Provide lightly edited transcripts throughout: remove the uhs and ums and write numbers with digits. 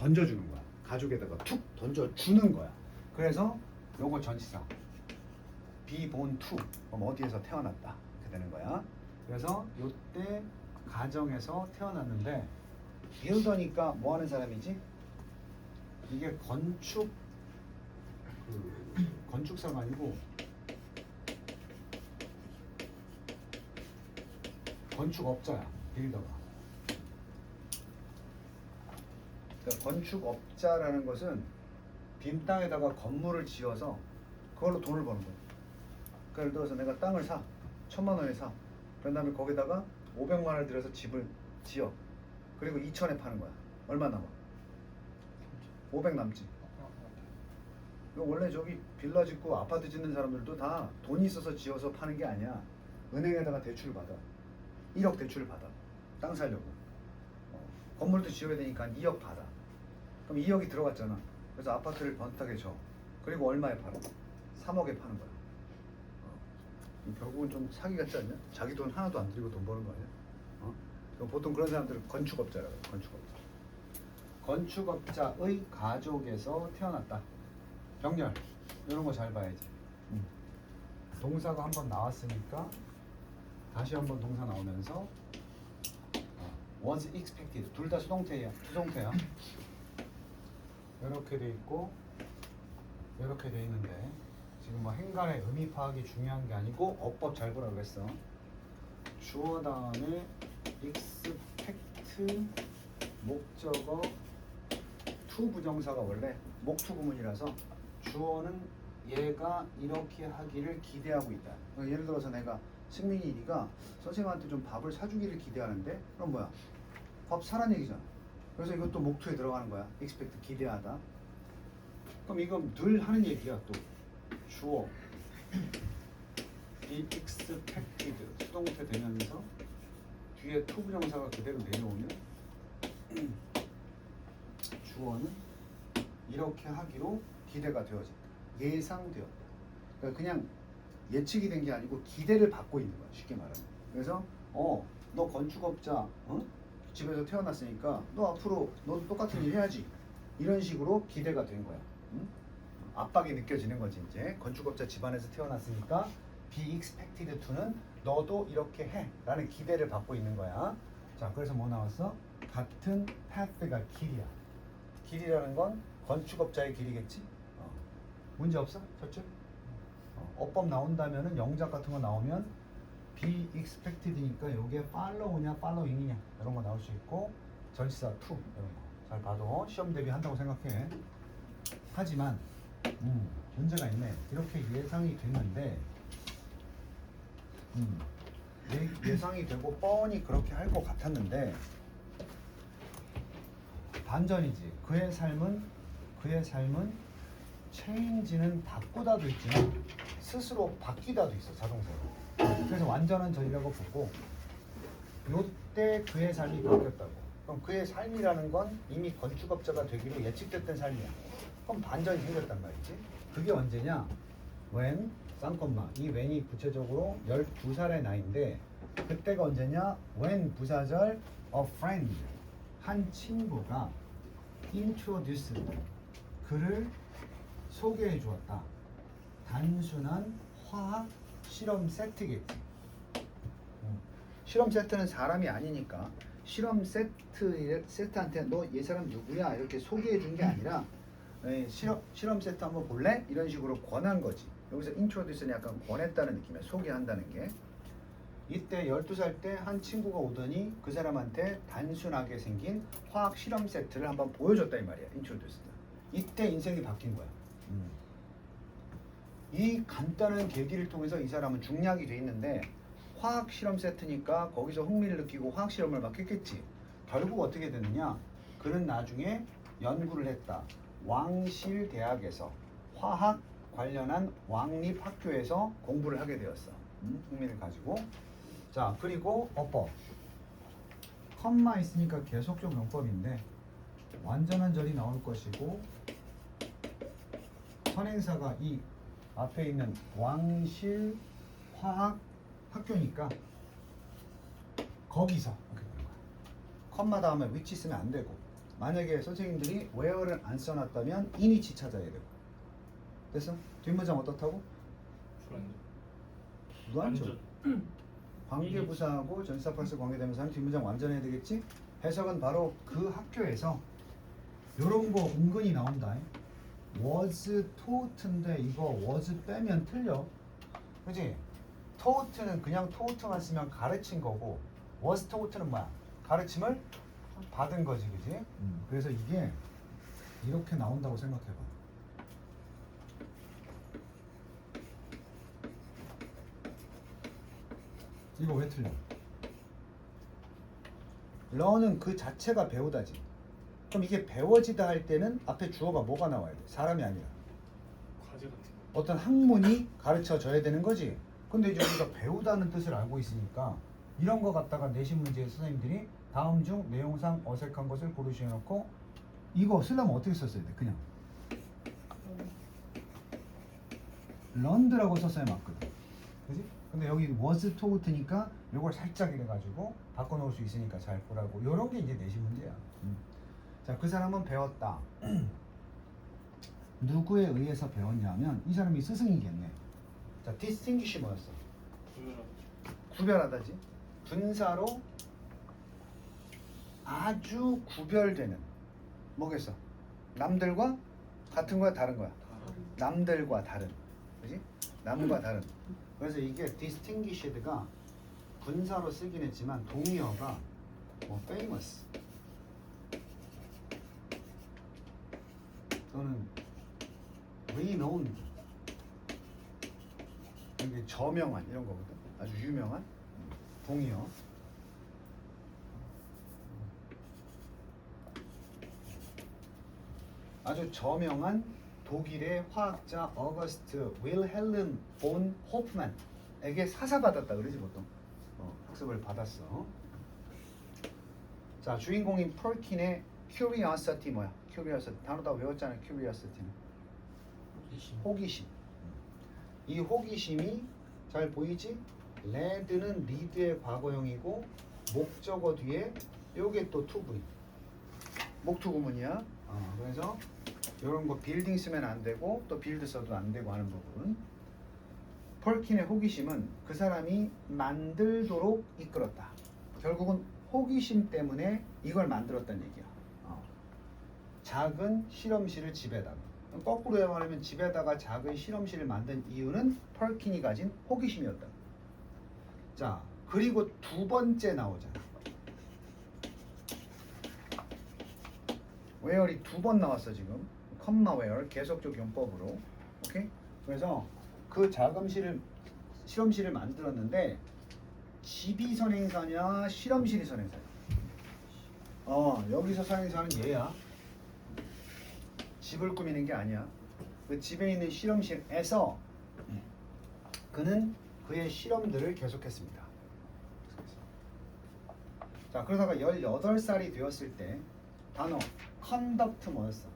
던져주는 거야. 가죽에다가 툭 던져주는 거야. 그래서 요거 전치사 be born to 그럼 어디에서 태어났다 이렇게 되는 거야. 그래서 요때 가정에서 태어났는데 빌더니까 뭐 하는 사람이지? 이게 건축사가 아니고 건축업자야. 빌더가. 그러니까 건축업자라는 것은 빈 땅에다가 건물을 지어서 그걸로 돈을 버는 거야. 그러니까 예를 들어서 내가 땅을 사 1,000만 원에 사. 그런 다음에 거기다가 500만 원을 들여서 집을 지어. 그리고 2천에 파는 거야. 얼마 남아? 500 남지. 원래 저기 빌라 짓고 아파트 짓는 사람들도 다 돈이 있어서 지어서 파는 게 아니야. 은행에다가 대출을 받아. 1억 대출을 받아. 땅 사려고. 건물도 지어야 되니까 2억 받아. 그럼 2억이 들어갔잖아. 그래서 아파트를 번듯하게 줘. 그리고 얼마에 팔아? 3억에 파는 거야. 결국은 좀 사기 같지 않냐? 자기 돈 하나도 안 들이고 돈 버는 거 아니야? 보통 그런 사람들은 건축업자라고 해요. 건축업자. 건축업자의 가족에서 태어났다. 병렬. 이런 거 잘 봐야지. 동사가 한번 나왔으니까 다시 한번 동사 나오면서 was expected. 둘 다 수동태야. 투동태야. 이렇게 돼 있고 이렇게 돼 있는데 지금 뭐 행간의 의미 파악이 중요한 게 아니고 어법 잘 보라고 그랬어. 주어 다음에 expect 목적어 to 부정사가 원래 목투 구문이라서 주어는 얘가 이렇게 하기를 기대하고 있다. 예를 들어서 내가 승민이 네가 선생님한테 좀 밥을 사주기를 기대하는데 그럼 뭐야? 밥 사란 얘기잖아. 그래서 이것도 목투에 들어가는 거야. expect 기대하다. 그럼 이거 늘 하는 얘기야. 또 주어 be expected 수동태 되면서 뒤에 to 부정사가 그대로 내려오면 주어는 이렇게 하기로 기대가 되어진다. 예상되었다. 그러니까 그냥 예측이 된 게 아니고 기대를 받고 있는 거야. 쉽게 말하면. 그래서 너 건축업자 집에서 태어났으니까 너 앞으로 너도 똑같은 일 해야지. 이런 식으로 기대가 된 거야. 압박이 느껴지는 거지. 이제 건축업자 집안에서 태어났으니까 be expected to는 너도 이렇게 해 라는 기대를 받고 있는 거야. 자, 그래서 뭐 나왔어? 같은 path가 길이야. 길이라는 건 건축업자의 길이겠지? 문제 없어? 저쪽? 어법 나온다면은 영작 같은 거 나오면 be expected니까 요게 follow냐 following이냐 이런 거 나올 수 있고 전치사 to 이런 거 잘 봐도 시험 대비 한다고 생각해. 하지만 문제가 있네. 이렇게 예상이 됐는데 예상이 되고 뻔히 그렇게 할 것 같았는데 반전이지. 그의 삶은 change는 바꾸다도 있지만 스스로 바뀌다도 있어. 자동차로. 그래서 완전한 전이라고 보고 요때 그의 삶이 바뀌었다고. 그럼 그의 삶이라는 건 이미 건축업자가 되기로 예측됐던 삶이야. 그럼 반전이 생겼단 말이지. 그게 언제냐? when 쌍콤마 이 when이 구체적으로 12살의 나이인데 그때가 언제냐? when 부사절 a friend 한 친구가 introduced 그를 소개해 주었다. 단순한 화학 실험 세트겠지. 실험 세트는 사람이 아니니까 실험 세트한테 너 얘 사람 누구야 이렇게 소개해 준 게 아니라 실험 세트 한번 볼래? 이런 식으로 권한 거지. 여기서 introduce는 약간 권했다는 느낌이야. 소개한다는 게. 이때 12살 때 한 친구가 오더니 그 사람한테 단순하게 생긴 화학 실험 세트를 한번 보여줬다 이 말이야. introduced. 이때 인생이 바뀐 거야. 이 간단한 계기를 통해서 이 사람은 중략이 돼 있는데 화학 실험 세트니까 거기서 흥미를 느끼고 화학 실험을 막 했겠지. 결국 어떻게 됐느냐? 그는 나중에 연구를 했다. 왕실 대학에서 화학 관련한 왕립 학교에서 공부를 하게 되었어. 흥미를 가지고. 자, 그리고 어법. 컴마 있으니까 계속적 용법인데 완전한 절이 나올 것이고 선행사가 이 앞에 있는 왕실 화학 학교니까 거기서 컴마 다음에 which 쓰면 안 되고 만약에 선생님들이 where를 안 써놨다면 in이치 찾아야 되고. 됐어? 뒷문장 어떻다고? 불완전. 관계부사하고 전치사 플러스 관계대명사는 뒷문장 완전해야 되겠지? 해석은 바로 그 학교에서 요런 거 은근히 나온다. was taught인데 이거 was 빼면 틀려. 그지? taught는 그냥 taught만 쓰면 가르친 거고 was taught는 뭐야? 가르침을 받은 거지, 그지? 그래서 이게 이렇게 나온다고 생각해봐. 이거 왜 틀려? learn은 그 자체가 배우다지. 그럼 이게 배워지다 할 때는 앞에 주어가 뭐가 나와야 돼? 사람이 아니라 과제 같은 거. 어떤 학문이 가르쳐 줘야 되는 거지. 근데 이제 우리가 배우다는 뜻을 알고 있으니까 이런 거 갖다가 내신 문제에 선생님들이 다음 중 내용상 어색한 것을 고르시어 놓고 이거 쓰려면 어떻게 썼어야 돼? 그냥 learned라고 썼어야 맞거든. 그지? 근데 여기 was taught니까 이걸 살짝 이래가지고 바꿔놓을 수 있으니까 잘 보라고. 요런 게 이제 내신 문제야. 자, 그 사람은 배웠다. 누구에 의해서 배웠냐면 이 사람이 스승이겠네. 자, distinguish 뭐였어? 구별하다지. 분사로 아주 구별되는 뭐겠어? 남들과 같은 거야, 다른 거야? 남들과 다른. 그지? 남과 다른. 그래서 이게 distinguished가 분사로 쓰긴 했지만 동의어가 뭐 famous 또는 renowned 이게 저명한 이런 거거든. 아주 유명한 동의어. 아주 저명한 독일의 화학자 어거스트 윌헬름 본 호프만에게 사사받았다 그러지 보통. 학습을 받았어. 자, 주인공인 펄킨의 curiosity 뭐야? curiosity 단어 다 외웠잖아. curiosity는 호기심. 이 호기심이 잘 보이지? 레드는 리드의 과거형이고 목적어 뒤에 요게 또 to be 목투 구문이야. 그래서 이런 거 빌딩 쓰면 안 되고 또 빌드 써도 안 되고 하는 부분. 펄킨의 호기심은 그 사람이 만들도록 이끌었다. 결국은 호기심 때문에 이걸 만들었다는 얘기야. 작은 실험실을 집에다가. 거꾸로 말하면 집에다가 작은 실험실을 만든 이유는 펄킨이 가진 호기심이었다. 자, 그리고 두 번째 나오잖아. where이 두 번 나왔어 지금. 컴마 where 계속적 용법으로. 오케이? 그래서 그 실험실을 만들었는데 집이 선행사냐 실험실이 선행사냐? 여기서 선행사는 얘야. 집을 꾸미는 게 아니야. 그 집에 있는 실험실에서 그는 그의 실험들을 계속했습니다. 자, 그러다가 18살이 되었을 때 단어 conduct 뭐였어?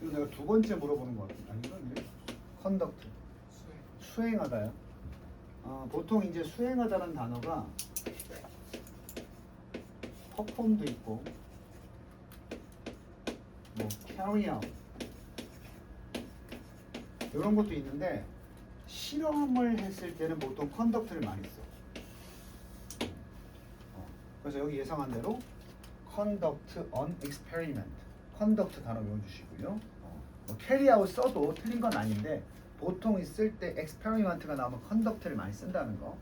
이거 내가 두 번째 물어보는 것 같은데 아닌가? conduct 수행하다야. 보통 이제 수행하다는 단어가 perform도 있고 뭐 carry out 이런 것도 있는데 실험을 했을 때는 보통 conduct를 많이 써. 그래서 여기 예상한 대로 conduct an experiment conduct 단어 외워주시고요. 뭐 carry out 써도 틀린 건 아닌데 보통 있을 때 experiment가 나오면 conduct를 많이 쓴다는 거.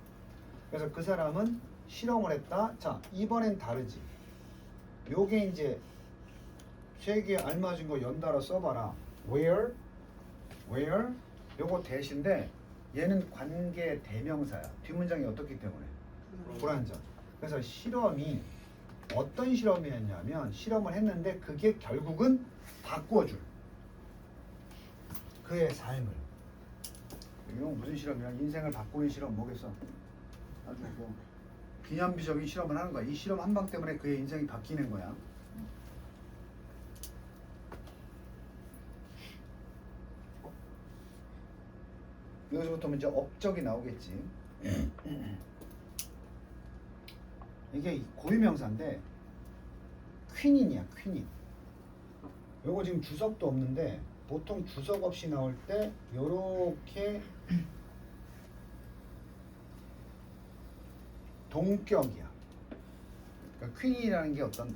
그래서 그 사람은 실험을 했다. 자, 이번엔 다르지. 요게 이제 세계에 알맞은 거 연달아 써봐라. where 요거 대신데 얘는 관계 대명사야. 뒷문장이 어떻기 때문에 불완전. 그래서 실험이 어떤 실험이었냐면 실험을 했는데 그게 결국은 바꿔줄 그의 삶을. 이건 무슨 실험이야? 인생을 바꾸는 실험 뭐겠어? 아주 뭐 기념비적인 실험을 하는 거야. 이 실험 한 방 때문에 그의 인생이 바뀌는 거야. 여기서부터 이제 업적이 나오겠지. 이게 고유명사인데 퀴닌이야, 퀴닌. 요거 지금 주석도 없는데 보통 주석 없이 나올 때 요렇게 동격이야. 그러니까 퀴닌이라는 게 어떤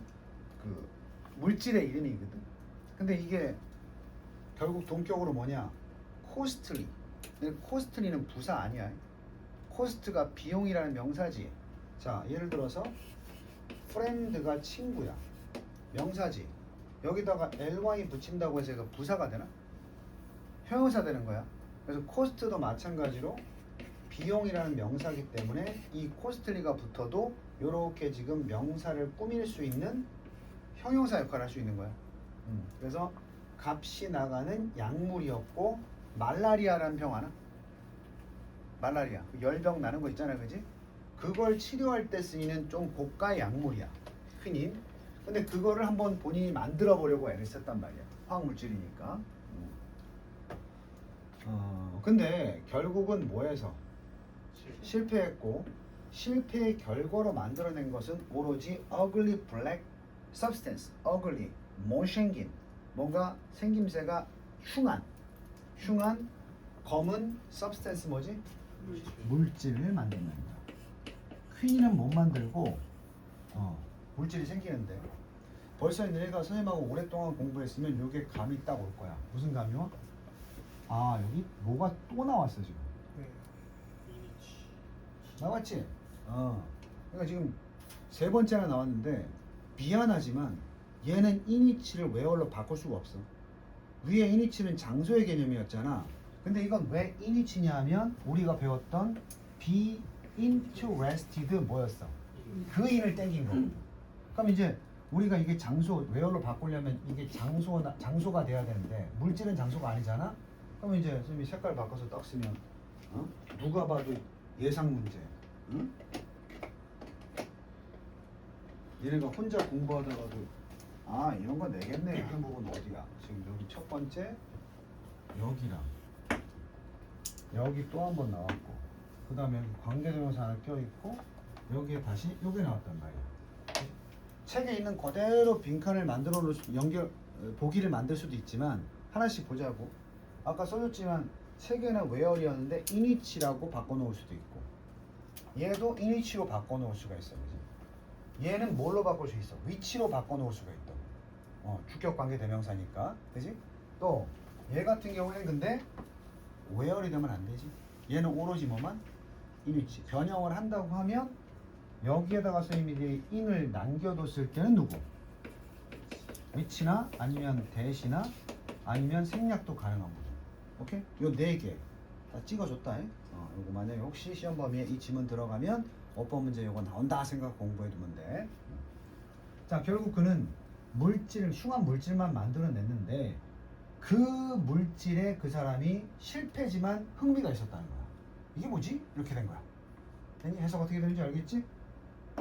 그 물질의 이름이거든. 근데 이게 결국 동격으로 뭐냐? 코스트리. 근데 코스트리는 부사 아니야. 코스트가 비용이라는 명사지. 자, 예를 들어서 프렌드가 친구야. 명사지. 여기다가 ly 붙인다고 해서 이거 부사가 되나? 형용사 되는 거야. 그래서 코스트도 마찬가지로 비용이라는 명사이기 때문에 이 코스트리가 붙어도 이렇게 지금 명사를 꾸밀 수 있는 형용사 역할을 할 수 있는 거야. 그래서 값이 나가는 약물이었고 말라리아라는 병 아나? 말라리아 그 열병 나는 거 있잖아, 그지? 그걸 치료할 때 쓰이는 좀 고가의 약물이야, 퀴닌. 근데 그거를 한번 본인이 만들어 보려고 애를 썼단 말이야. 화학물질이니까. 근데 결국은 뭐해서 실패했고, 실패의 결과로 만들어낸 것은 오로지 ugly black substance, ugly 못생긴 뭔가 생김새가 흉한 검은 substance 뭐지? 물질을 만든답니다. 퀸은 못 만들고 물질이 생기는데 벌써 너희가 선생님하고 오랫동안 공부했으면 이게 감이 딱 올 거야. 무슨 감이 와? 아, 여기 뭐가 또 나왔어 지금. 나왔지? 그러니까 지금 세 번째나 나왔는데 미안하지만 얘는 이니치를 웨어로 바꿀 수가 없어. 위에 이니치는 장소의 개념이었잖아. 근데 이건 왜 이니치냐 하면 우리가 배웠던 be interested 뭐였어? 그 인을 땡긴 거. 그럼 이제 우리가 이게 장소 웨어로 바꾸려면 이게 장소가 돼야 되는데 물질은 장소가 아니잖아. 그럼 이제 선생님이 색깔 바꿔서 딱 쓰면 누가 봐도 예상 문제. 응? 얘네가 혼자 공부하다가도 아, 이런 거 내겠네 하는 부분 어디야? 지금 여기 첫 번째 여기랑 여기 또 한 번 나왔고, 그 다음에 여기 관계대명사 하나 껴있고, 여기에 다시 여기 나왔단 말이야. 책에 있는 그대로 빈칸을 만들어 놓을 수, 보기를 만들 수도 있지만 하나씩 보자고. 아까 써줬지만 책에는 where이었는데 in이치라고 바꿔놓을 수도 있고, 얘도 in이치로 바꿔놓을 수가 있어. 그지? 얘는 뭘로 바꿀 수 있어? 위치로 바꿔놓을 수가 있다. 주격관계 대명사니까, 그지? 또 얘 같은 경우에는 근데 where이 되면 안 되지. 얘는 오로지 뭐만? in위치. 변형을 한다고 하면 여기에다가 선생님이 in을 남겨뒀을 때는 누구? 위치나 아니면 대시나 아니면 생략도 가능한 거죠. 오케이? 요 4개 다 찍어줬다. 요거 만약에 혹시 시험 범위에 이 지문 들어가면 어법 문제 요거 나온다 생각 공부해 두면 돼. 자, 결국 그는 흉한 물질만 만들어냈는데 그 물질에 그 사람이 실패지만 흥미가 있었다는 거야. 이게 뭐지? 이렇게 된 거야. 되니? 해석 어떻게 되는지 알겠지?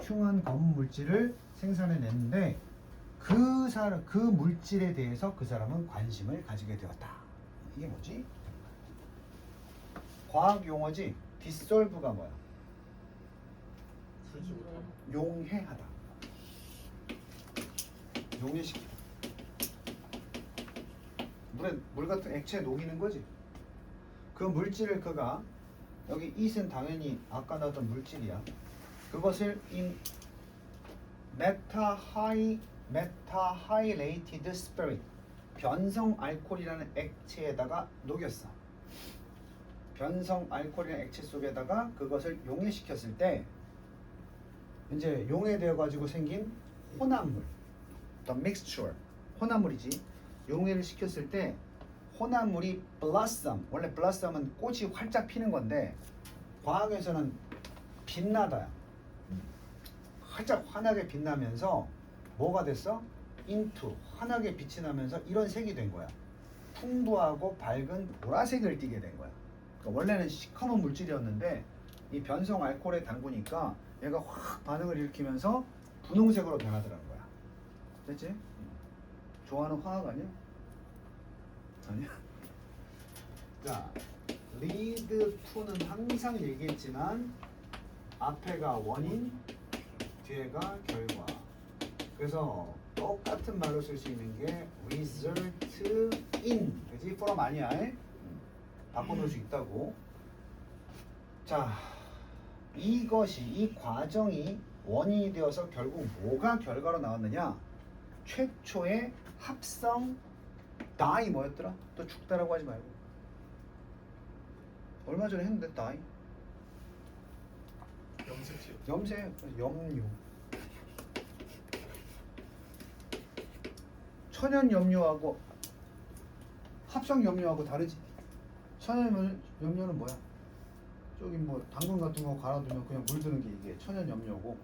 흉한 검은 물질을 생산해냈는데 그 물질에 대해서 그 사람은 관심을 가지게 되었다. 이게 뭐지? 과학 용어지. dissolve가 뭐야? 용해하다. 용해시키다. 물 같은 액체에 녹이는 거지. 그 물질을 그가, 여기 it은 당연히 아까 나왔던 물질이야. 그것을 in metahylated spirit, 변성 알코올이라는 액체에다가 녹였어. 변성 알코올이라는 액체 속에다가 그것을 용해시켰을 때 이제 용해되어 가지고 생긴 혼합물, the mixture, 혼합물이지. 용해를 시켰을 때 혼합물이 blossom, 원래 blossom은 꽃이 활짝 피는 건데 과학에서는 빛나다, 활짝 환하게 빛나면서 뭐가 됐어? into, 환하게 빛이 나면서 이런 색이 된 거야. 풍부하고 밝은 보라색을 띠게 된 거야. 그러니까 원래는 시커먼 물질이었는데 이 변성 알코올에 담그니까 얘가 확 반응을 일으키면서 분홍색으로 변하더라는 거야. 됐지? 좋아하는 화학 아니야? 아니야? 자, lead to는 항상 얘기했지만 앞에가 원인, 뒤에가 결과. 그래서 똑같은 말로 쓸 수 있는 게 result in. 그지? from 아니야. 바꿔놓을 수 있다고. 자, 이것이 이 과정이 원인이 되어서 결국 뭐가 결과로 나왔느냐? 최초의 합성 die 뭐였더라? 또 죽다라고 하지 말고. 얼마 전에 했는데 die. 염색실. 염색, 염료. 천연 염료하고 합성 염료하고 다르지. 천연 염료는 뭐야? 저기 뭐 당근 같은 거 갈아두면 그냥 물드는 게 이게 천연 염료고,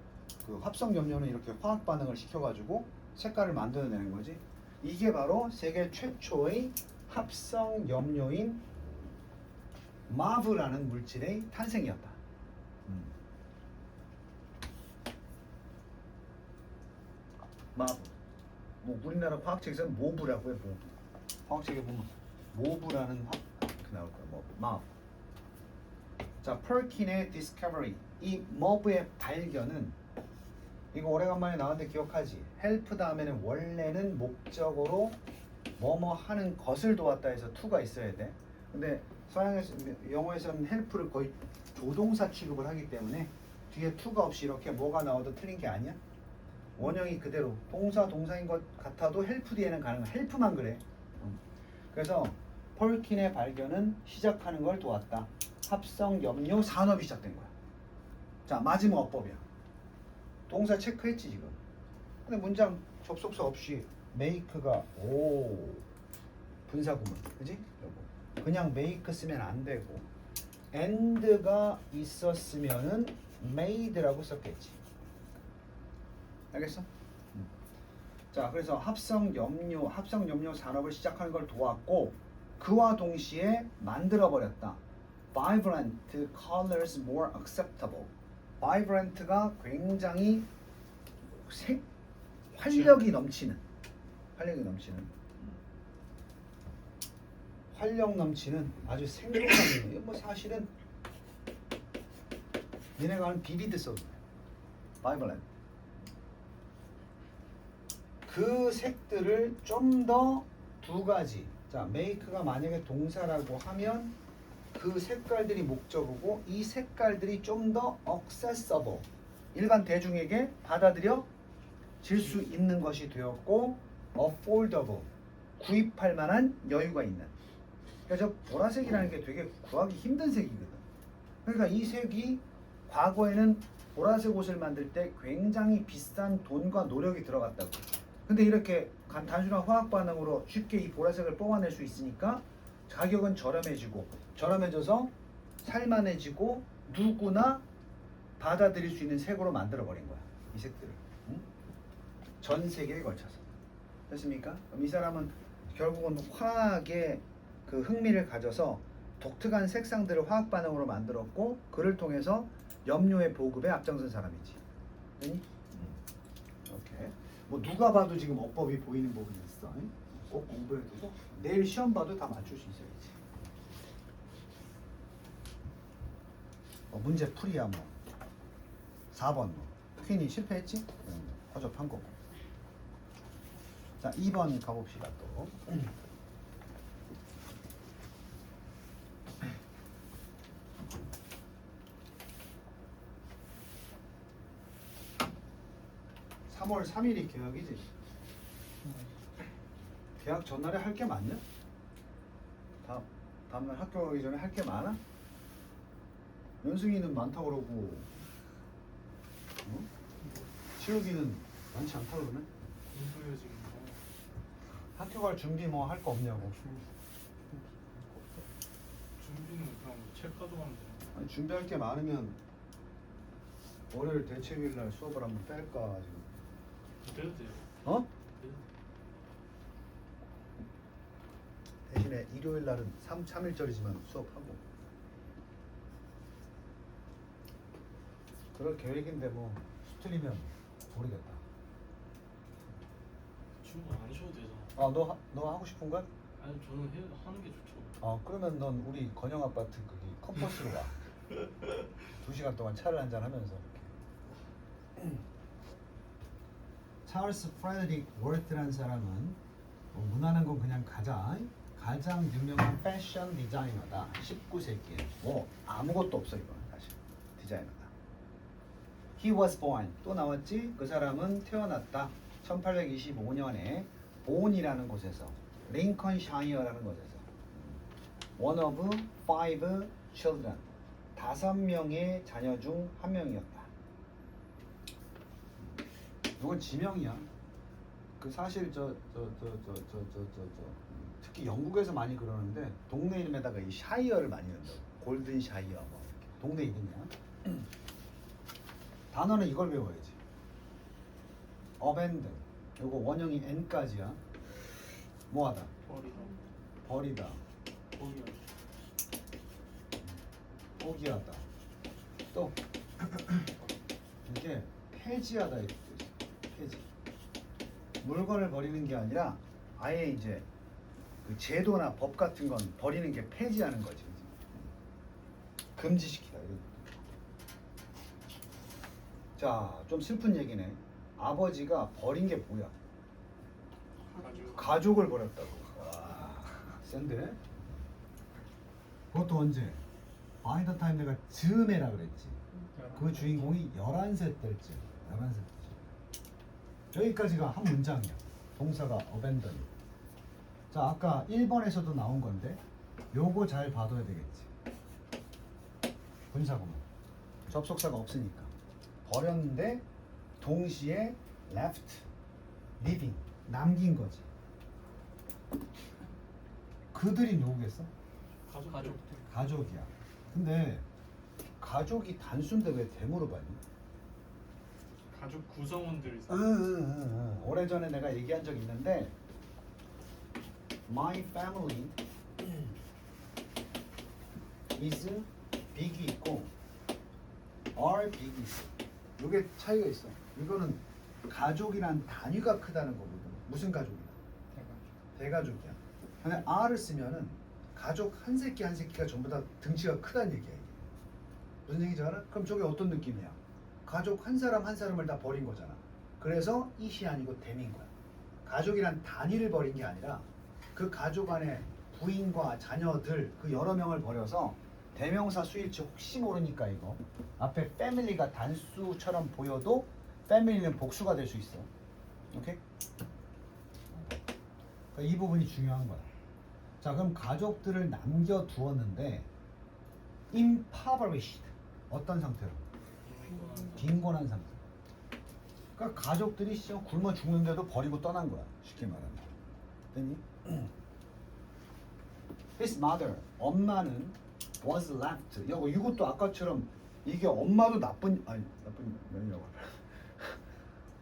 그 합성 염료는 이렇게 화학 반응을 시켜가지고 색깔을 만들어내는 거지. 이게 바로 세계 최초의 합성 염료인 마브라는 물질의 탄생이었다. 마브. 뭐 우리나라 과학책에서는 모브라고 해. 모브. 과학책에 보면 모브라는 그 나올 거야. 뭐 마브. 자, 퍼킨의 디스커버리. 이 머브의 발견은, 이거 오래간만에 나왔는데 기억하지? 헬프 다음에는 원래는 목적어로 뭐뭐 하는 것을 도왔다 해서 to가 있어야 돼. 근데 서양에서, 영어에서는 헬프를 거의 조동사 취급을 하기 때문에 뒤에 to가 없이 이렇게 뭐가 나와도 틀린 게 아니야. 원형이 그대로 동사 동사인 것 같아도 헬프 뒤에는 가능한, 헬프만 그래. 그래서 펄킨의 발견은 시작하는 걸 도왔다. 합성 염료 산업이 시작된 거야. 자, 마지막 어법이야. 동사 체크했지 지금. 근데 문장 접속사 없이 make가 오 분사구문, 그지? 요거 그냥 make 쓰면 안 되고 and가 있었으면은 made라고 썼겠지. 알겠어? 자, 그래서 합성 염료 산업을 시작하는 걸 도왔고, 그와 동시에 만들어 버렸다. Vibrant colors more acceptable. Vibrant가 굉장히 활력이 넘치는 활력 넘치는 아주 생동감 있는, 뭐 사실은 니네가 하는 비비드 소리. Vibrant. 그 색들을 좀 더 두 가지. 자, make가 만약에 동사라고 하면 그 색깔들이 목적어고, 이 색깔들이 좀 더 accessible, 일반 대중에게 받아들여 질 수 있는 것이 되었고, affordable, 구입할 만한 여유가 있는. 그래서 보라색이라는 게 되게 구하기 힘든 색이거든. 그러니까 이 색이 과거에는 보라색 옷을 만들 때 굉장히 비싼 돈과 노력이 들어갔다고. 근데 이렇게 단순한 화학 반응으로 쉽게 이 보라색을 뽑아낼 수 있으니까 가격은 저렴해져서 살만해지고 누구나 받아들일 수 있는 색으로 만들어 버린 거야, 이 색들을. 응? 전 세계에 걸쳐서. 됐습니까? 그럼 이 사람은 결국은 화학에 그 흥미를 가져서 독특한 색상들을 화학 반응으로 만들었고, 그를 통해서 염료의 보급에 앞장선 사람이지. 됐니? 오케이. 뭐 누가 봐도 지금 어법이 보이는 부분이 있어. 꼭 공부해두고 내일 시험 봐도 다 맞출 수 있어야지. 문제 풀이야 뭐. 4번 뭐. 퀸이 실패했지? 허접한 거고. 자, 2번 가봅시다 또. 3월 3일이 개학이지. 개학 전날에 할 게 많냐? 다음날 학교 가기 전에 할 게 많아? 연승이는 많다고 그러고, 치우기는 많지 않다고 그러네? 공부해요 지금. 학교 갈 준비 뭐 할 거 없냐고. 준비는 그냥 책 가져가면 돼. 아니, 준비할 게 많으면 월요일 대체휴일 날 수업을 한번 뺄까 지금. 돼도 돼요. 어? 네. 대신에 일요일 날은 3일절이지만 수업하고. 그럴 계획인데 뭐 틀리면 모르겠다. 출근 안 하셔도 되잖아. 너 하고 싶은 거야? 아니 저는 하는 게 좋죠. 그러면 넌 우리 건영 아파트 거기 컴퍼스로 와. 2시간 동안 차를 한잔 하면서 이렇게. 찰스 프레드릭 워트라는 사람은 문화는 건 그냥 가장 유명한 패션 디자이너다. 19세기에 뭐 아무것도 없어 이거 사실 디자이너다. He was born 또 나왔지. 그 사람은 태어났다. 1825년에 본이라는 곳에서 링컨샤이어라는 곳에서 one of five children 5명의 자녀 중 한 명이었다. 이건 지명이야. 그 사실 특히 영국에서 많이 그러는데 동네 이름에다가 이 샤이어를 많이 넣는다고. 골든 샤이어 뭐 이렇게. 동네 이름이야. 단어는 이걸 외워야지. abandon. 요거 원형이 n까지야. 뭐하다? 버리다. 포기하다. 또 이게 폐지하다 이렇게 폐지. 물건을 버리는 게 아니라 아예 이제 그 제도나 법 같은 건 버리는 게 폐지하는 거지. 금지시키다. 이런. 자, 좀 슬픈 얘기네. 아버지가 버린 게 뭐야? 가족을 버렸다고. 와, 센데? 그것도 언제? By the time 내가 즈음에라 그랬지. 그 주인공이 11살 때쯤. 11살 때쯤. 여기까지가 한 문장이야. 동사가 abandon. 자, 아까 1번에서도 나온 건데 요거 잘 봐둬야 되겠지. 분사구문. 접속사가 없으니까. 버렸는데 동시에 left, leaving. 남긴 거지. 그들이 누구겠어? 가족이야. 근데 가족이 단수인데 왜 대무로 봤니? 가족 구성원들이 오래전에 내가 얘기한 적 있는데 My family is big이 있고 are big이 있어. 이게 차이가 있어. 이거는 가족이란 단위가 크다는 거거든. 무슨 가족이야? 대가족이야. 근데 R을 쓰면은 가족 한 새끼 한 새끼가 전부 다 등치가 크다는 얘기야. 이게. 무슨 얘기인지 알아? 그럼 저게 어떤 느낌이야? 가족 한 사람 한 사람을 다 버린 거잖아. 그래서 it이 아니고 them인 거야. 가족이란 단위를 버린 게 아니라 그 가족 안에 부인과 자녀들 그 여러 명을 버려서 대명사 수일치 혹시 모르니까 이거 앞에 family가 단수처럼 보여도 family는 복수가 될 수 있어. 오케이? 그러니까 이 부분이 중요한 거야. 자, 그럼 가족들을 남겨두었는데 impoverished 어떤 상태로? 빈곤한 상태. 그러니까 가족들이 진짜 굶어 죽는데도 버리고 떠난 거야. 쉽게 말하면. 됐니? His mother, 엄마는 was left. 이것도 아까처럼 이게 엄마도 나쁜 면이라고.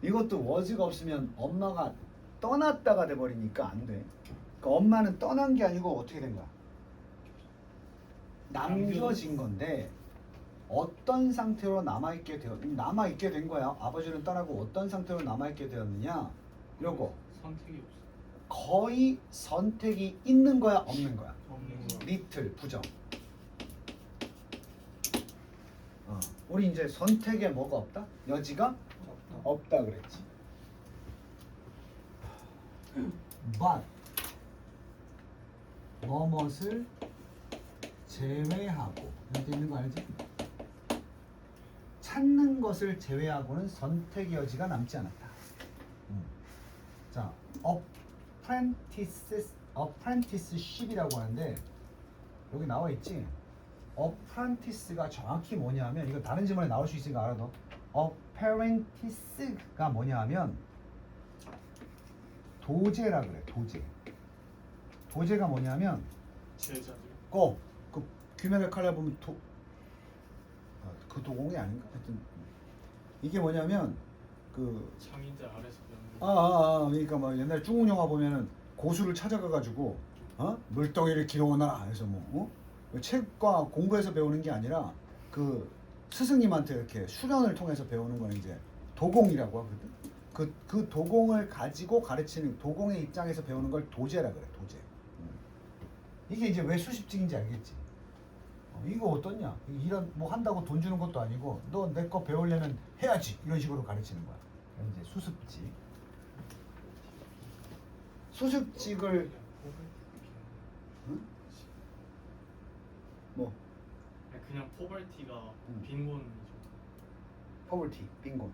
이것도 was가 없으면 엄마가 떠났다가 돼버리니까 안 돼. 그러니까 엄마는 떠난 게 아니고 어떻게 된 거야? 남겨진 건데 어떤 상태로 남아있게 된 거야. 아버지는 떠나고 어떤 상태로 남아있게 되었느냐? 요거 선택이 없어. 거의 선택이 있는 거야, 없는 거야? 없는 거. 리틀 부정. 우리 이제 선택에 뭐가 없다? 여지가 없다 그랬지. But 뭐뭇을 제외하고 여기 있는 거 알지? 찾는 것을 제외하고는 선택의 여지가 남지 않았다. 자, apprenticeship이라고 하는데 여기 나와 있지? apprentice가 정확히 뭐냐면 이거 다른 질문에 나올 수 있으니까 알아둬. apprentice가 뭐냐면 도제라 그래. 도제가 뭐냐면 제자들. 그 귀멸의 칼날 보면 그 도공이 아닌가? 하여튼 이게 뭐냐면 그 장인들 아래서 배우는 그러니까 뭐 옛날 중국 영화 보면은 고수를 찾아가 가지고 물덩이를 길어오너라 해서 책과 공부해서 배우는 게 아니라 그 스승님한테 이렇게 수련을 통해서 배우는 건 이제 도공이라고 하거든. 그 도공을 가지고 가르치는 도공의 입장에서 배우는 걸 도제라 그래. 도제. 이게 이제 왜 수십직인지 알겠지? 이거 어떻냐? 이런 뭐 한다고 돈 주는 것도 아니고 너 내 거 배우려면 해야지 이런 식으로 가르치는 거야. 이제 수습직. 수습직을 응? 뭐 그냥 포벌티가 응. 빈곤이죠. 포벌티 빈곤.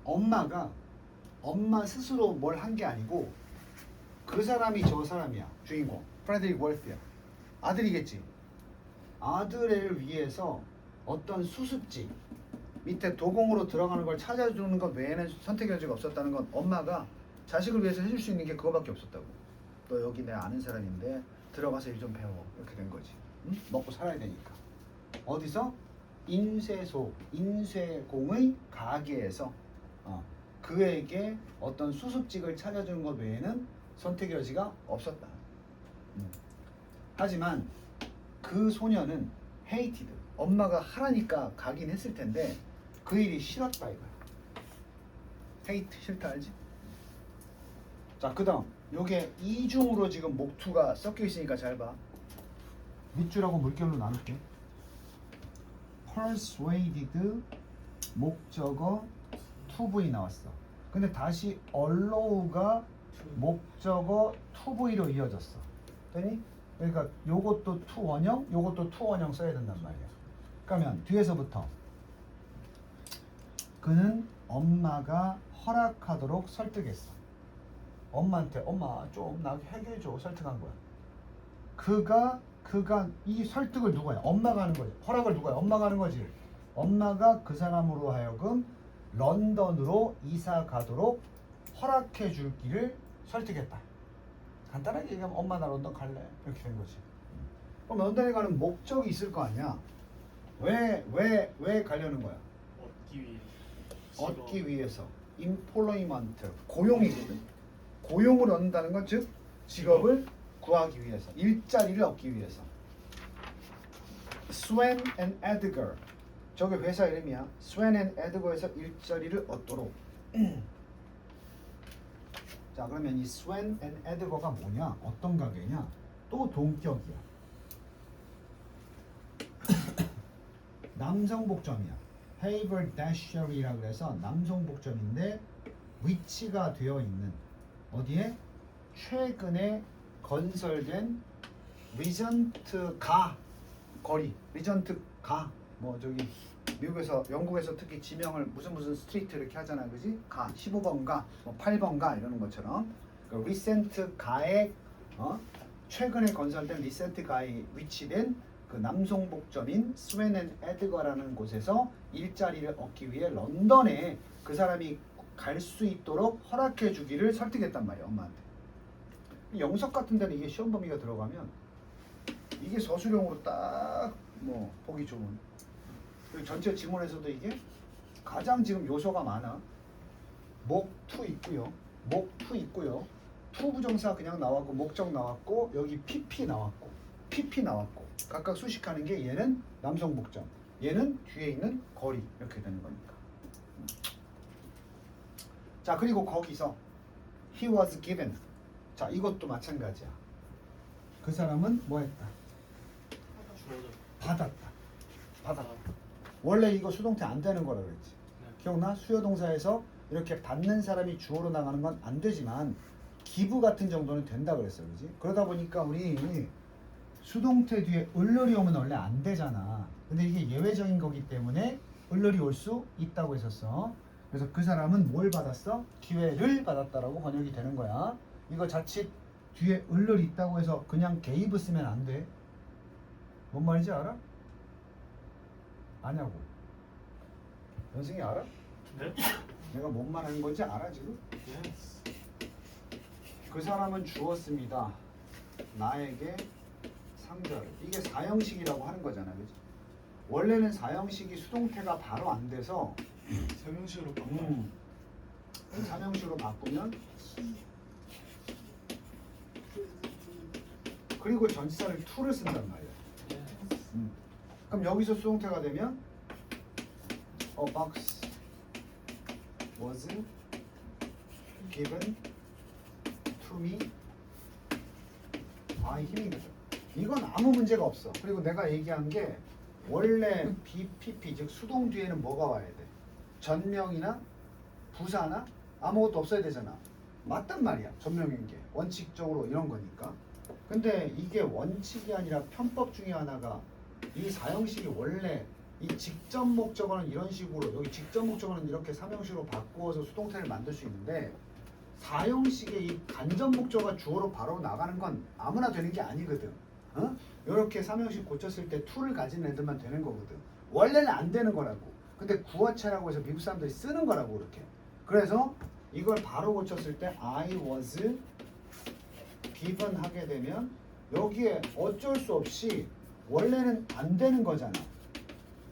엄마가 엄마 스스로 뭘 한 게 아니고 그 사람이 저 사람이야. 주인공 프레드릭 월스야. 아들이겠지. 아들을 위해서 어떤 수습지 밑에 도공으로 들어가는 걸 찾아주는 것 외에는 선택 여지가 없었다는 건 엄마가 자식을 위해서 해줄 수 있는 게 그거밖에 없었다고. 너 여기 내 아는 사람인데 들어가서 일 좀 배워. 이렇게 된 거지. 응? 먹고 살아야 되니까. 어디서? 인쇄소, 인쇄공의 가게에서 그에게 어떤 수습직을 찾아주는 것 외에는 선택 여지가 없었다. 하지만 그 소녀는 hated. 엄마가 하라니까 가긴 했을 텐데 그 일이 싫었다 이거야. hate 싫다 알지? 자, 그다음 요게 이중으로 지금 목투가 섞여 있으니까 잘 봐. 밑줄하고 물결로 나눌게. persuaded 목적어 to be 나왔어. 근데 다시 allow가 목적어 to be로 이어졌어. 되니? 그러니까 요것도 to 원형, 요것도 to 원형 써야 된단 말이야. 그러면 뒤에서부터 그는 엄마가 허락하도록 설득했어. 엄마한테 엄마 좀 나 해결해줘 설득한 거야. 그가 이 설득을 누가 해? 엄마가 하는 거지. 허락을 누가 해? 엄마가 하는 거지. 엄마가 그 사람으로 하여금 런던으로 이사 가도록 허락해 줄 길을 설득했다. 간단하게 얘기하면 엄마 나 런던 갈래 이렇게 된 거지. 그럼 런던에 가는 목적이 있을 거 아니야. 왜 가려는 거야? 얻기 위해. 얻기 위해서. employment 고용이거든. 고용을 얻는다는 건 즉 직업을 구하기 위해서, 일자리를 얻기 위해서. Swen and Edgar 저게 회사 이름이야. Swen and Edgar에서 일자리를 얻도록. 자, 그러면 이 Swen and Edgar가 뭐냐? 어떤 가게냐? 또 동격이야. 남성복점이야. Haberdashery라 그래서 남성복점인데 위치가 되어 있는 어디에? 최근에 건설된 리전트 가 거리, 리전트 가 뭐 저기 미국에서 영국에서 특히 지명을 무슨 스트리트 이렇게 하잖아, 그지? 가 15번가, 뭐 8번가 이러는 것처럼 그 리센트 가에 최근에 건설된 리센트 가에 위치된 그 남성복점인 스웬 앤 에드거라는 곳에서 일자리를 얻기 위해 런던에 그 사람이 갈 수 있도록 허락해 주기를 설득했단 말이야, 엄마한테. 영석 같은 데는 이게 시험 범위가 들어가면 이게 서술형으로 딱 뭐 보기 좋은. 그리고 전체 지문에서도 이게 가장 지금 요소가 많아. 목 to 있고요. 목 to 있고요. to 부정사 그냥 나왔고 목적 나왔고 여기 pp 나왔고 pp 나왔고 각각 수식하는 게 얘는 남성복점, 얘는 뒤에 있는 거리 이렇게 되는 거니까. 자, 그리고 거기서 he was given. 자, 이것도 마찬가지야. 그 사람은 뭐 했다? 받았다. 받았다. 원래 이거 수동태 안 되는 거라 그랬지. 기억나? 수요동사에서 이렇게 받는 사람이 주어로 나가는 건 안 되지만 기부 같은 정도는 된다 그랬어, 그지? 그러다 보니까 우리 수동태 뒤에 을을이 오면 원래 안 되잖아. 근데 이게 예외적인 거기 때문에 을을이 올 수 있다고 했었어. 그래서 그 사람은 뭘 받았어? 기회를 받았다라고 번역이 되는 거야. 이거 자칫 뒤에 을을이 있다고 해서 그냥 gave 쓰면 안 돼. 뭔 말인지 알아? 아냐고. 연승이 알아? 네? 내가 뭔 말 하는 건지 알아 지금? 네. 그 사람은 주었습니다. 나에게 상자를. 이게 사형식이라고 하는 거잖아, 그치? 원래는 사형식이 수동태가 바로 안 돼서 세명식으로 바꿔. 사형식으로 바꾸면 그리고 전치사를 to를 쓴단 말이야. 그럼 여기서 수동태가 되면 a box was given to me by him인 거죠. 이건 아무 문제가 없어. 그리고 내가 얘기한 게 원래 BPP 즉 수동 뒤에는 뭐가 와야 돼? 전명이나 부사나 아무것도 없어야 되잖아. 맞단 말이야. 전명인 게 원칙적으로 이런 거니까. 근데 이게 원칙이 아니라 편법 중에 하나가 이 사형식이 원래 이 직접 목적어는 이런 식으로 여기 직접 목적어는 이렇게 삼형식으로 바꾸어서 수동태를 만들 수 있는데 사형식의 이 간접 목적어가 주어로 바로 나가는 건 아무나 되는 게 아니거든. 어? 이렇게 삼형식 고쳤을 때 to를 가진 애들만 되는 거거든. 원래는 안 되는 거라고. 근데 구어체라고 해서 미국 사람들이 쓰는 거라고 그렇게. 그래서 이걸 바로 고쳤을 때 I was given 하게 되면 여기에 어쩔 수 없이 원래는 안 되는 거잖아.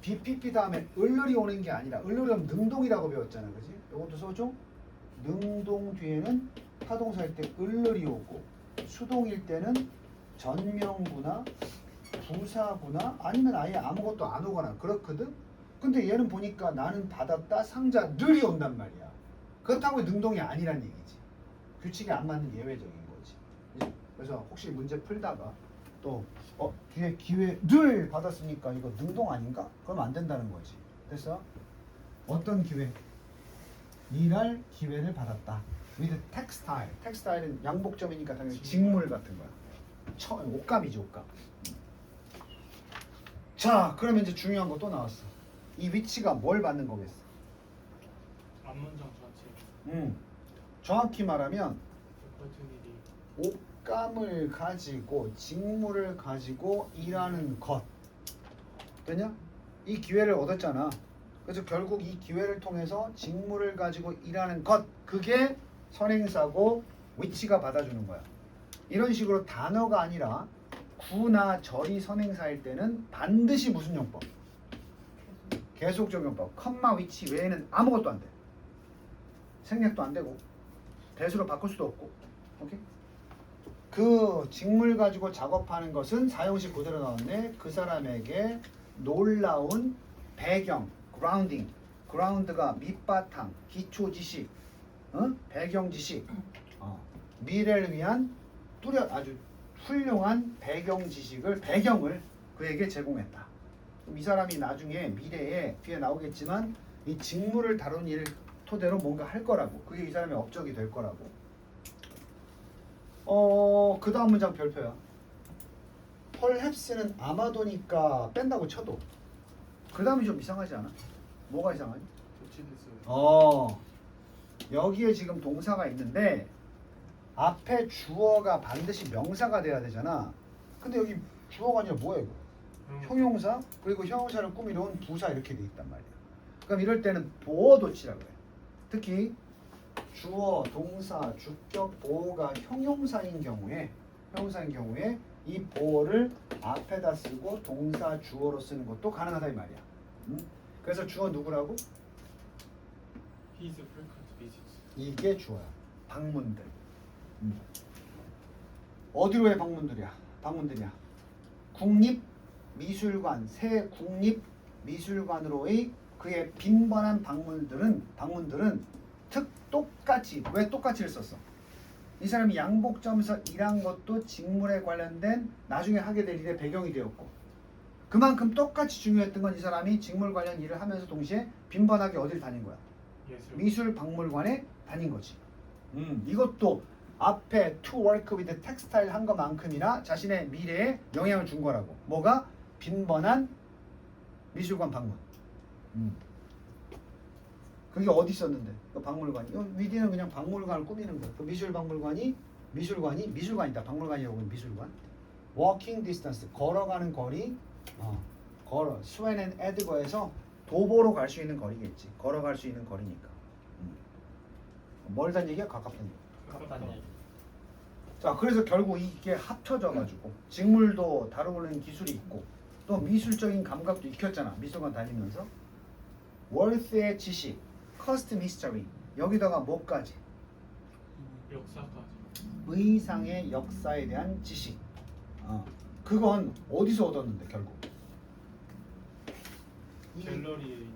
BPP 다음에 을을이 오는 게 아니라 을을이 오면 능동이라고 배웠잖아. 그지? 이것도 써줘. 능동 뒤에는 타동사일 때 을을이 오고 수동일 때는 전명구나 부사구나 아니면 아예 아무것도 안 오거나 그렇거든. 근데 얘는 보니까 나는 받았다 상자 늘이 온단 말이야. 그렇다고 능동이 아니란 얘기지. 규칙이 안 맞는 예외적인 거지. 그치? 그래서 혹시 문제 풀다가 또 뒤에 기회 늘 받았으니까 이거 능동 아닌가? 그럼 안 된다는 거지. 됐어? 어떤 기회? 일할 기회를 받았다. with textile. textile은 양복점이니까 당연히 직물 같은 거야. 옷감이지 옷감. 자, 그러면 이제 중요한 거 또 나왔어. 이 위치가 뭘 받는 거겠어? 앞문장 전체 정확히 말하면 opportunity 옷감을 가지고 직무를 가지고 일하는 것. 되냐? 이 기회를 얻었잖아. 그래서 결국 이 기회를 통해서 직무를 가지고 일하는 것. 그게 선행사고 위치가 받아주는 거야. 이런 식으로 단어가 아니라 구나 절이 선행사일 때는 반드시 무슨 용법? 계속적 용법. 컴마 위치 외에는 아무것도 안 돼. 생략도 안 되고 대수로 바꿀 수도 없고. 오케이? 그 직물 가지고 작업하는 것은 사용식 그대로 나왔네. 그 사람에게 놀라운 배경, 그라운딩. 그라운드가 밑바탕, 기초 지식, 배경 지식, 미래를 위한 아주 훌륭한 배경 지식을 배경을 그에게 제공했다. 그럼 이 사람이 나중에 미래에 뒤에 나오겠지만 이 직무를 다룬 일 토대로 뭔가 할 거라고. 그게 이 사람의 업적이 될 거라고. 그 다음 문장 별표야. perhaps는 아마도니까 뺀다고 쳐도 그 다음이 좀 이상하지 않아? 뭐가 이상하니? 조치됐어요. 여기에 지금 동사가 있는데 앞에 주어가 반드시 명사가 돼야 되잖아. 근데 여기 주어가 아니라 뭐야 이거? 형용사 그리고 형용사를 꾸미놓은 부사 이렇게 돼 있단 말이야. 그럼 이럴 때는 보어도치라고 해. 특히 주어, 동사, 주격, 보어가 형용사인 경우에 이 보어를 앞에다 쓰고 동사, 주어로 쓰는 것도 가능하다 이 말이야. 그래서 주어 누구라고? His frequent visits. 이게 주어야. 방문들. 어디로의 방문들이야? 국립미술관, 새 국립미술관으로의 그의 빈번한 방문들은 똑같이 왜 똑같이를 썼어? 이 사람이 양복점에서 일한 것도 직물에 관련된 나중에 하게 될 일의 배경이 되었고 그만큼 똑같이 중요했던 건 이 사람이 직물 관련 일을 하면서 동시에 빈번하게 어딜 다닌 거야? 미술 박물관에 다닌 거지. 이것도 앞에 to work with textile 한 것만큼이나 자신의 미래에 영향을 준 거라고. 뭐가? 빈번한 미술관 방문. 그게 어디 있었는데? 그 박물관이. 위디는 그냥 박물관을 꾸미는 거야. 그 미술관이다. 박물관이라고 하면 미술관. walking distance 걸어가는 거리. 스웬 앤 에드거에서 도보로 갈 수 있는 거리겠지. 걸어갈 수 있는 거리니까. 멀다는 얘기야? 가깝다는 얘기야? 가깝다는 얘기. 자, 그래서 결국 이게 합쳐져가지고 직물도 다루는 기술이 있고 또 미술적인 감각도 익혔잖아. 미술관 다니면서. worth의 지식, custom history 여기다가 뭐까지? 역사까지. 의상의 역사에 대한 지식. 그건 어디서 얻었는데 결국? 갤러리에 있는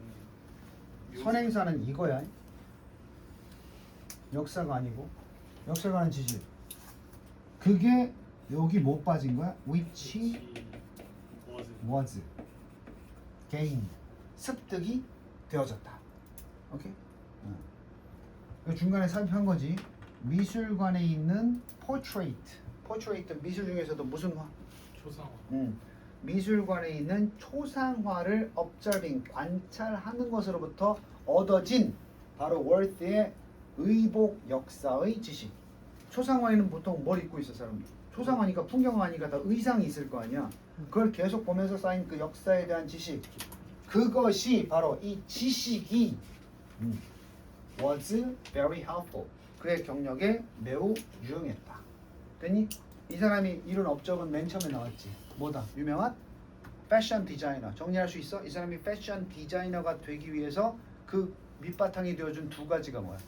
선행사는 이거야. 역사가 아니고 역사가 하는 지식. 그게 여기 못 빠진 거야? which was gained 습득이 되어졌다. 오케이? 중간에 삽입한 거지. 미술관에 있는 portrait. portrait 미술 중에서도 무슨 화? 초상화. 미술관에 있는 초상화를 observing 관찰하는 것으로부터 얻어진 바로 월트의 의복 역사의 지식. 초상화에는 보통 뭘 입고 있어 사람들? 초상화니까 풍경화니까 다 의상이 있을 거 아니야. 그걸 계속 보면서 쌓인 그 역사에 대한 지식. 그것이 바로 이 지식이 was very helpful. 그의 경력에 매우 유용했다. 됐니? 이 사람이 이룬 업적은 맨 처음에 나왔지. 뭐다? 유명한 패션 디자이너. 정리할 수 있어? 이 사람이 패션 디자이너가 되기 위해서 그 밑바탕이 되어준 두 가지가 뭐야?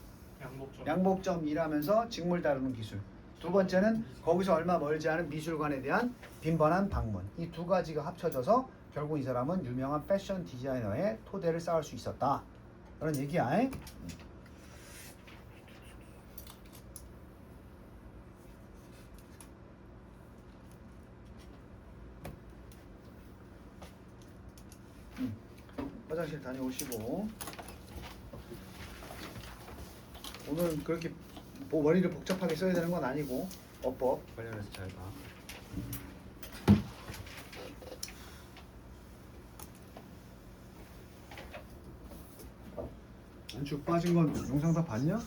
양복점 일하면서 직물 다루는 기술. 두 번째는 거기서 얼마 멀지 않은 미술관에 대한 빈번한 방문. 이 두 가지가 합쳐져서 결국 이 사람은 유명한 패션 디자이너의 토대를 쌓을 수 있었다. 그런 얘기야. 화장실 다녀오시고 오늘은 그렇게 뭐 머리를 복잡하게 써야 되는 건 아니고 어법 관련해서 잘 봐. 안쭉 빠진 건 영상 다 봤냐?